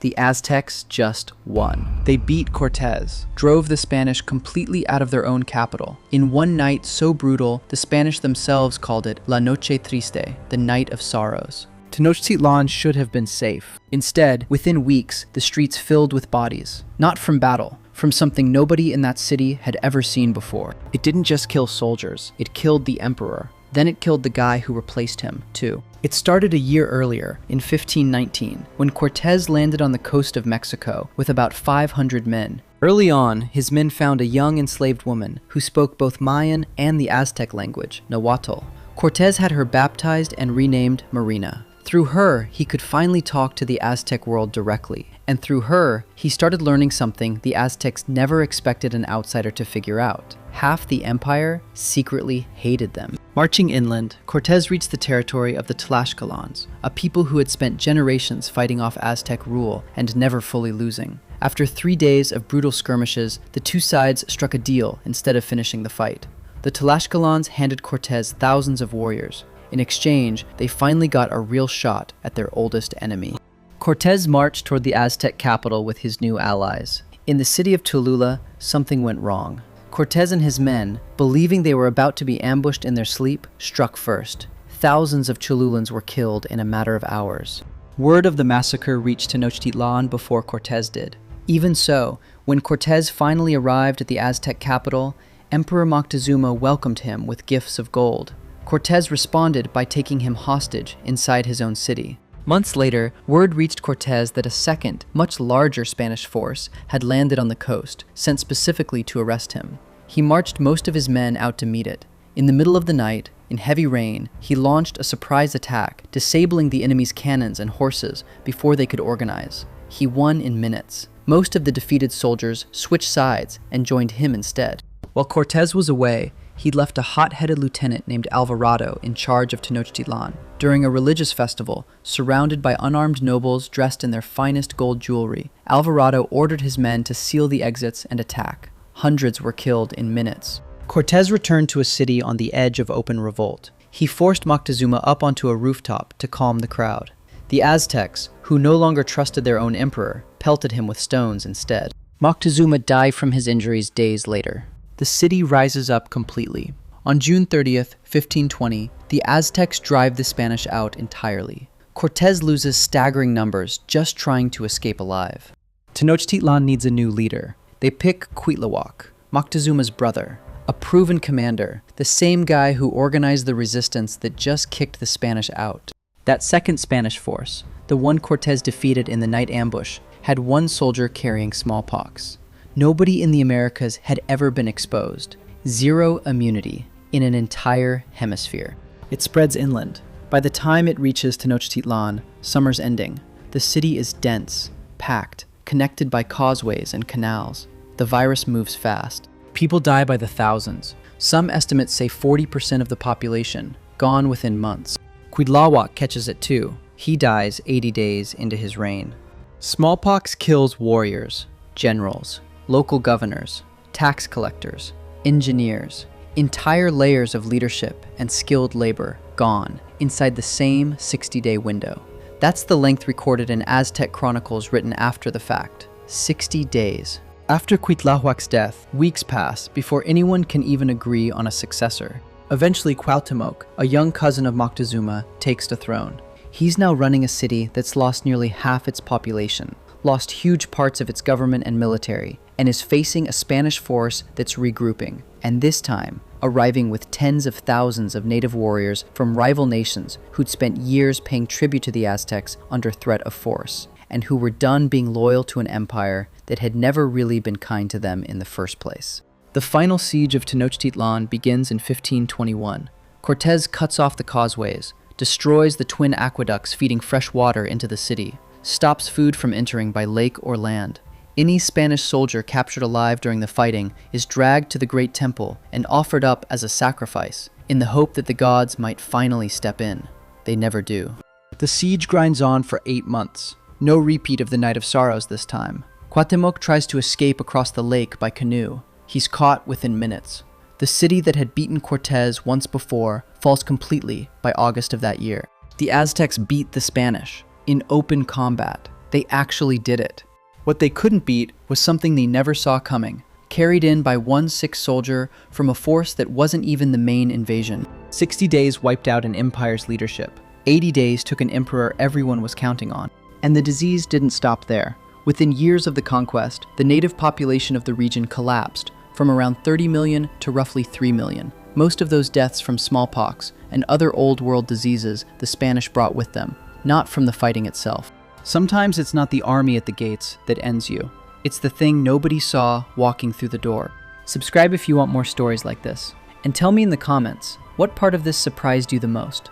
the Aztecs just won. They beat Cortés, drove the Spanish completely out of their own capital. In one night so brutal, the Spanish themselves called it La Noche Triste, the Night of Sorrows. Tenochtitlan should have been safe. Instead, within weeks, the streets filled with bodies. Not from battle, from something nobody in that city had ever seen before. It didn't just kill soldiers, it killed the emperor. Then it killed the guy who replaced him, too. It started a year earlier, in 1519, when Cortés landed on the coast of Mexico with about 500 men. Early on, his men found a young enslaved woman who spoke both Mayan and the Aztec language, Nahuatl. Cortés had her baptized and renamed Marina. Through her, he could finally talk to the Aztec world directly, and through her, he started learning something the Aztecs never expected an outsider to figure out. Half the empire secretly hated them. Marching inland, Cortés reached the territory of the Tlaxcalans, a people who had spent generations fighting off Aztec rule and never fully losing. After 3 days of brutal skirmishes, the two sides struck a deal instead of finishing the fight. The Tlaxcalans handed Cortés thousands of warriors. In exchange, they finally got a real shot at their oldest enemy. Cortés marched toward the Aztec capital with his new allies. In the city of Cholula, something went wrong. Cortés and his men, believing they were about to be ambushed in their sleep, struck first. Thousands of Cholulans were killed in a matter of hours. Word of the massacre reached Tenochtitlan before Cortés did. Even so, when Cortés finally arrived at the Aztec capital, Emperor Moctezuma welcomed him with gifts of gold. Cortés responded by taking him hostage inside his own city. Months later, word reached Cortés that a second, much larger Spanish force had landed on the coast, sent specifically to arrest him. He marched most of his men out to meet it. In the middle of the night, in heavy rain, he launched a surprise attack, disabling the enemy's cannons and horses before they could organize. He won in minutes. Most of the defeated soldiers switched sides and joined him instead. While Cortés was away, he'd left a hot-headed lieutenant named Alvarado in charge of Tenochtitlan. During a religious festival, surrounded by unarmed nobles dressed in their finest gold jewelry, Alvarado ordered his men to seal the exits and attack. Hundreds were killed in minutes. Cortés returned to a city on the edge of open revolt. He forced Moctezuma up onto a rooftop to calm the crowd. The Aztecs, who no longer trusted their own emperor, pelted him with stones instead. Moctezuma died from his injuries days later. The city rises up completely. On June 30th, 1520, the Aztecs drive the Spanish out entirely. Cortés loses staggering numbers just trying to escape alive. Tenochtitlan needs a new leader. They pick Cuitláhuac, Moctezuma's brother, a proven commander, the same guy who organized the resistance that just kicked the Spanish out. That second Spanish force, the one Cortés defeated in the night ambush, had one soldier carrying smallpox. Nobody in the Americas had ever been exposed. Zero immunity in an entire hemisphere. It spreads inland. By the time it reaches Tenochtitlan, summer's ending. The city is dense, packed, connected by causeways and canals. The virus moves fast. People die by the thousands. Some estimates say 40% of the population, gone within months. Cuitláhuac catches it too. He dies 80 days into his reign. Smallpox kills warriors, generals, local governors, tax collectors, engineers, entire layers of leadership and skilled labor gone inside the same 60-day window. That's the length recorded in Aztec chronicles written after the fact. 60 days. After Cuitláhuac's death, weeks pass before anyone can even agree on a successor. Eventually, Cuauhtémoc, a young cousin of Moctezuma, takes the throne. He's now running a city that's lost nearly half its population, lost huge parts of its government and military, and is facing a Spanish force that's regrouping, and this time, arriving with tens of thousands of native warriors from rival nations who'd spent years paying tribute to the Aztecs under threat of force, and who were done being loyal to an empire that had never really been kind to them in the first place. The final siege of Tenochtitlan begins in 1521. Cortés cuts off the causeways, destroys the twin aqueducts feeding fresh water into the city, stops food from entering by lake or land. Any Spanish soldier captured alive during the fighting is dragged to the Great Temple and offered up as a sacrifice, in the hope that the gods might finally step in. They never do. The siege grinds on for 8 months. No repeat of the Night of Sorrows this time. Cuauhtémoc tries to escape across the lake by canoe. He's caught within minutes. The city that had beaten Cortés once before falls completely by August of that year. The Aztecs beat the Spanish in open combat. They actually did it. What they couldn't beat was something they never saw coming, carried in by one sick soldier from a force that wasn't even the main invasion. 60 days wiped out an empire's leadership. 80 days took an emperor everyone was counting on. And the disease didn't stop there. Within years of the conquest, the native population of the region collapsed, from around 30 million to roughly 3 million. Most of those deaths from smallpox and other old world diseases the Spanish brought with them, not from the fighting itself. Sometimes it's not the army at the gates that ends you. It's the thing nobody saw walking through the door. Subscribe if you want more stories like this. And tell me in the comments, what part of this surprised you the most?